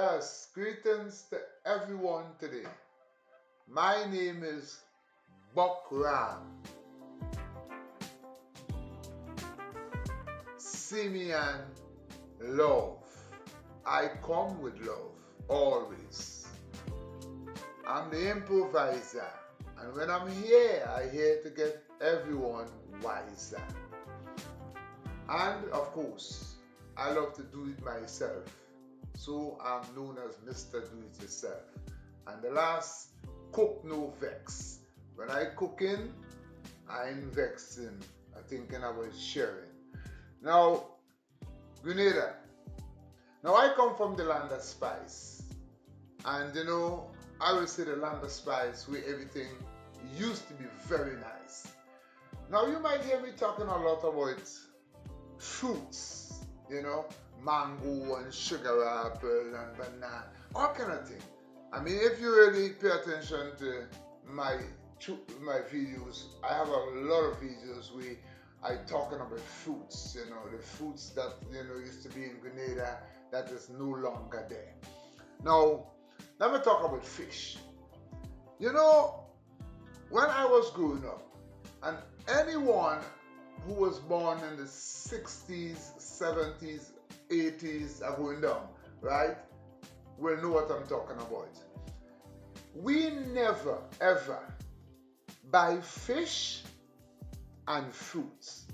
Yes, greetings to everyone today. My name is Buck Ram. See me and love. I come with love, always. I'm the improviser, and when I'm here, I'm here to get everyone wiser. And of course, I love to do it myself. So I'm known as Mr. Do It Yourself. And the last, cook no vex. When I cooking, I ain't vexing. I'm thinking about sharing. Now, Grenada. Now I come from the land of spice. And I will say the land of spice where everything used to be very nice. Now you might hear me talking a lot about fruits, mango and sugar apple and banana, all kind of thing. I mean, if you really pay attention to my videos, I have a lot of videos where I talking about fruits, the fruits that used to be in Grenada that is no longer there. Now, let me talk about fish. When I was growing up, and anyone who was born in the 60s, 70s, 80s are going down, right? Will know what I'm talking about. We never ever buy fish and fruits.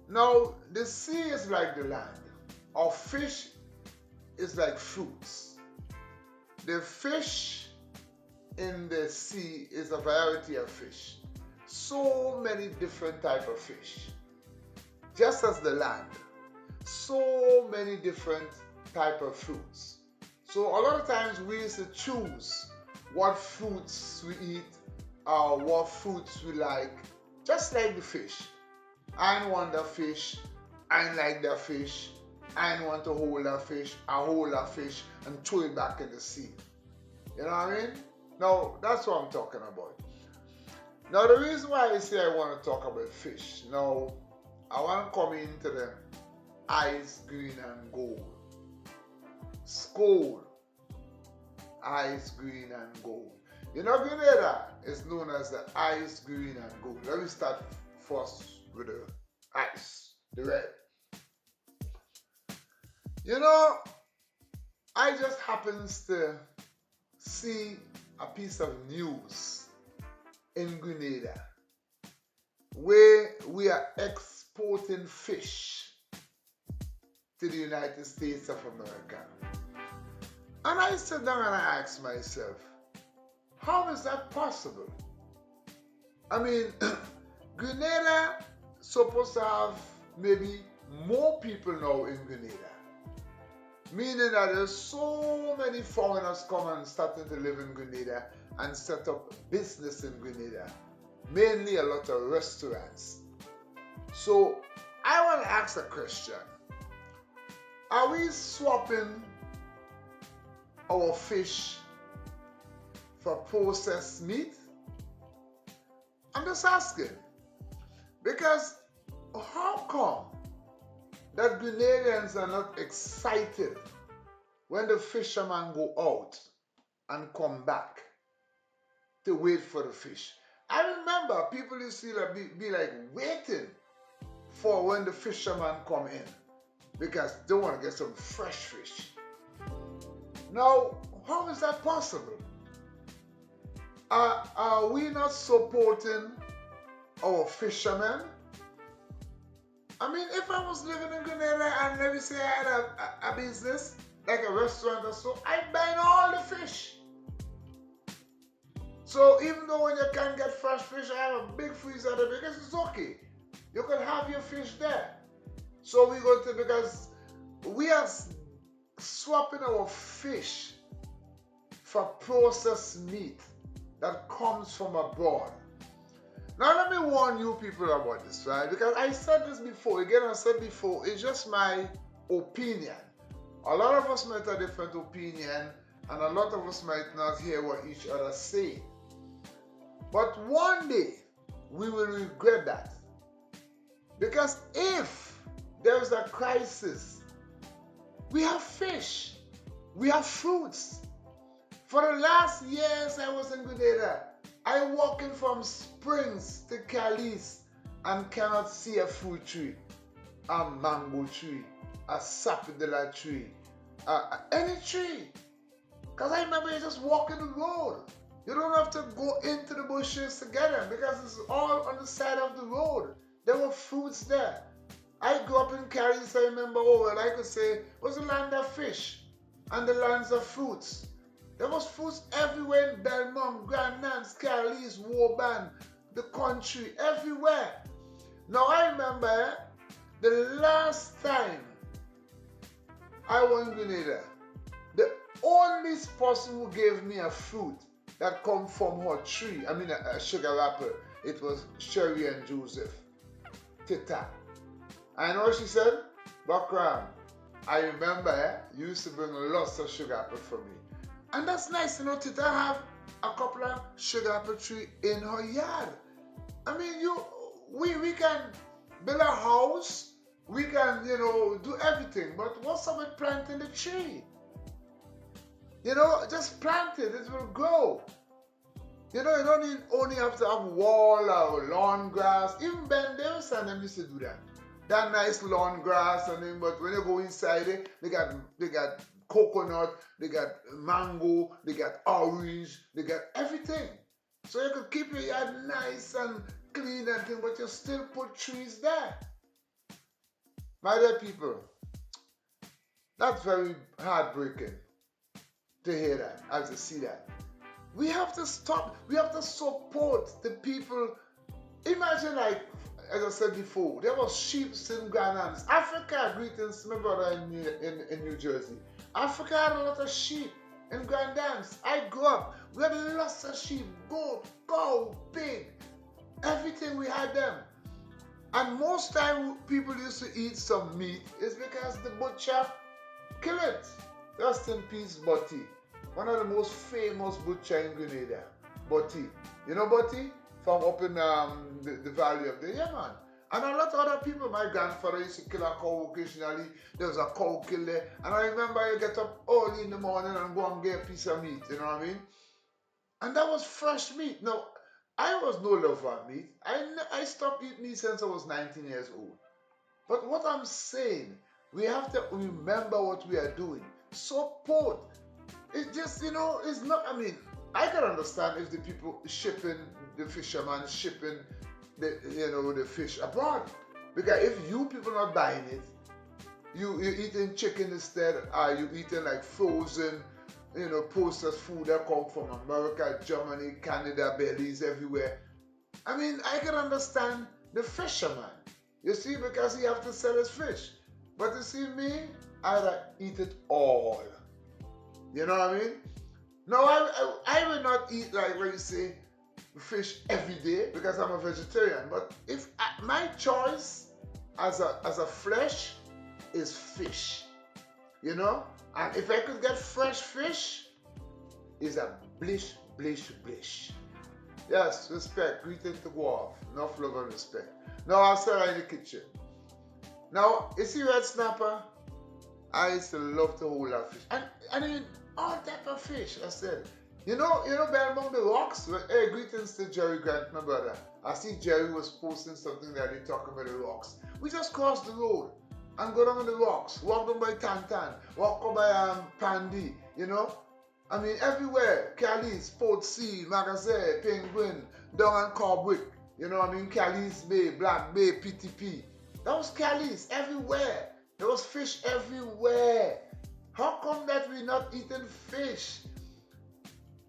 Now, the sea is like the land. Our fish is like fruits. The fish in the sea is a variety of fish. So many different type of fish. Just as the land, so many different type of fruits. So a lot of times we used to choose what fruits we eat or what fruits we like, just like the fish. I want the fish, I like the fish, I want to hold a fish, I hold a fish and throw it back in the sea. You know what I mean? Now, that's what I'm talking about. Now, the reason why I say I want to talk about fish, now, I want to come into the ice, green, and gold. Skull, ice, green, and gold. Grenada is known as the ice, green, and gold. Let me start first with the ice, the red. I just happens to see a piece of news in Grenada where we are exporting fish to the United States of America. And I sit down and I ask myself, how is that possible? I mean, Grenada supposed to have maybe more people now in Grenada. Meaning that there's so many foreigners come and starting to live in Grenada and set up business in Grenada. Mainly a lot of restaurants. So I want to ask a question. Are we swapping our fish for processed meat? I'm just asking. Because how come that Grenadians are not excited when the fishermen go out and come back to wait for the fish? I remember people used to be like waiting for when the fishermen come in because they want to get some fresh fish. Now, how is that possible? Are we not supporting our fishermen? I mean, if I was living in Grenada and let me say I had a business, like a restaurant or so, I'd buy all the fish. So even though when you can't get fresh fish, I have a big freezer there because it's okay. You can have your fish there. So we go to, because we are swapping our fish for processed meat that comes from abroad. Now let me warn you people about this, right? Because I said this before, again I said before, it's just my opinion. A lot of us might have a different opinion and a lot of us might not hear what each other say. But one day, we will regret that. Because if there is a crisis, we have fish. We have fruits. For the last years I was in Grenada, I walking from Springs to Cali's and cannot see a fruit tree, a mango tree, a sapodilla tree, any tree. Because I remember you just walking the road. You don't have to go into the bushes to get them because it's all on the side of the road. There were fruits there. I grew up in Cali, so I remember, I could say, it was the land of fish and the lands of fruits. There was fruits everywhere in Belmont, Grand Nance, Cali's, Woburn, the country, everywhere. Now I remember the last time I was in Grenada, the only person who gave me a fruit that come from her tree, a sugar wrapper, it was Sherry and Joseph, Tita. I know what she said, Bakram, I remember you used to bring lots of sugar apple for me. And that's nice, Tita have a couple of sugar apple tree in her yard. We can build a house, we can, do everything, but what's up with planting the tree? Just plant it, it will grow. You don't only have to have wall or lawn grass. Even Ben Davis and them used to do that. That nice lawn grass and then, but when you go inside it, they got coconut, they got mango, they got orange, they got everything. So you could keep your yard nice and clean and thing, but you still put trees there. My dear people, that's very heartbreaking to hear that, and to see that. We have to stop. We have to support the people. Imagine, like, as I said before, there was sheep in Grenada. Africa, greetings to my brother in New Jersey. Africa had a lot of sheep in Grenada. I grew up. We had lots of sheep, goat, cow, pig, everything. We had them. And most time people used to eat some meat is because the butcher killed it. Rest in peace, Botti. One of the most famous butcher in Grenada, Botti. You know Botti? From up in the valley of the Yemen. And a lot of other people, my grandfather used to kill a cow occasionally. There was a cow killed there. And I remember you get up early in the morning and go and get a piece of meat, you know what I mean? And that was fresh meat. Now, I was no lover of meat. I stopped eating meat since I was 19 years old. But what I'm saying, we have to remember what we are doing. Support. It just, it's not, I can understand if the people shipping, the fishermen shipping the fish abroad. Because if you people not buying it, you're eating chicken instead, or you eating like frozen, processed food that come from America, Germany, Canada, Belize, everywhere. I can understand the fisherman. You see, because he have to sell his fish. But you see me, I'd eat it all. You know what I mean? No, I will not eat, like when you say, fish every day because I'm a vegetarian. But if my choice as a flesh is fish, and if I could get fresh fish, is a blish, blish, blish. Yes, respect, greeting to go off. Enough love and respect. Now I'll start in the kitchen. Now, you see red snapper? I used to love to hold that fish. And all type of fish, I said. Belmont, the rocks. Hey, greetings to Jerry Grant, my brother. I see Jerry was posting something that they talking about the rocks. We just cross the road and go down on the rocks. Walk down by Tantan. Walk up by Pandy, everywhere. Cali's, Port C, Magazine, Penguin, down on Corbick. Cali's Bay, Black Bay, PTP. That was Cali's everywhere. There was fish everywhere. How come that we're not eating fish?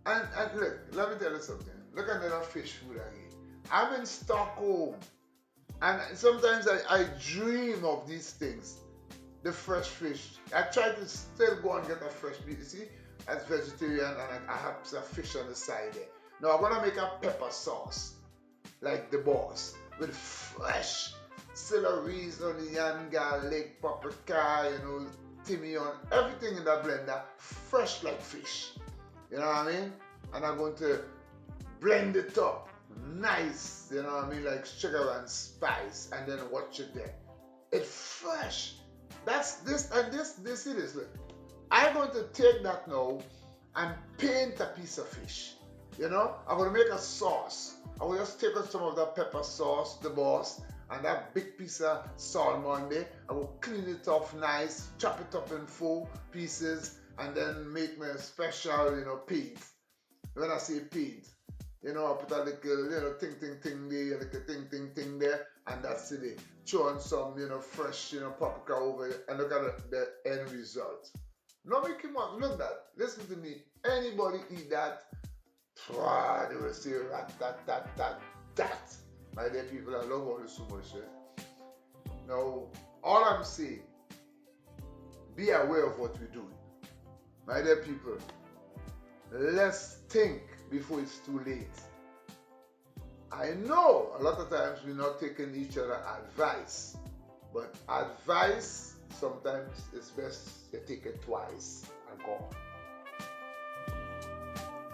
And look, let me tell you something. Look at that fish food again. I'm in Stockholm. And sometimes I dream of these things. The fresh fish. I try to still go and get a fresh meat. You see, as vegetarian, and I have some fish on the side there. Now I'm gonna make a pepper sauce, like the boss, with fresh celeries, onion, garlic, paprika, timian, everything in that blender, fresh like fish. You know what I mean? And I'm going to blend it up nice, like sugar and spice, and then watch it there. It's fresh. That's this, and this, see this, look. I'm going to take that now and paint a piece of fish. You know, I'm going to make a sauce. I will just take out some of that pepper sauce, the boss, and that big piece of salmon there. I will clean it off nice, chop it up in 4 pieces, and then make me a special, paint. When I say paint, I put a little, ting, ting, ting there, a little ting, ting, ting there, and that's it. Throw on some, fresh, paprika over it, and look at the end result. Not make him want, look that. Listen to me. Anybody eat that, they will say that. My dear people, I love all this so much. Now, all I'm saying, be aware of what we're doing. My dear people, let's think before it's too late. I know a lot of times we're not taking each other advice, but advice sometimes it's best to take it twice and go on.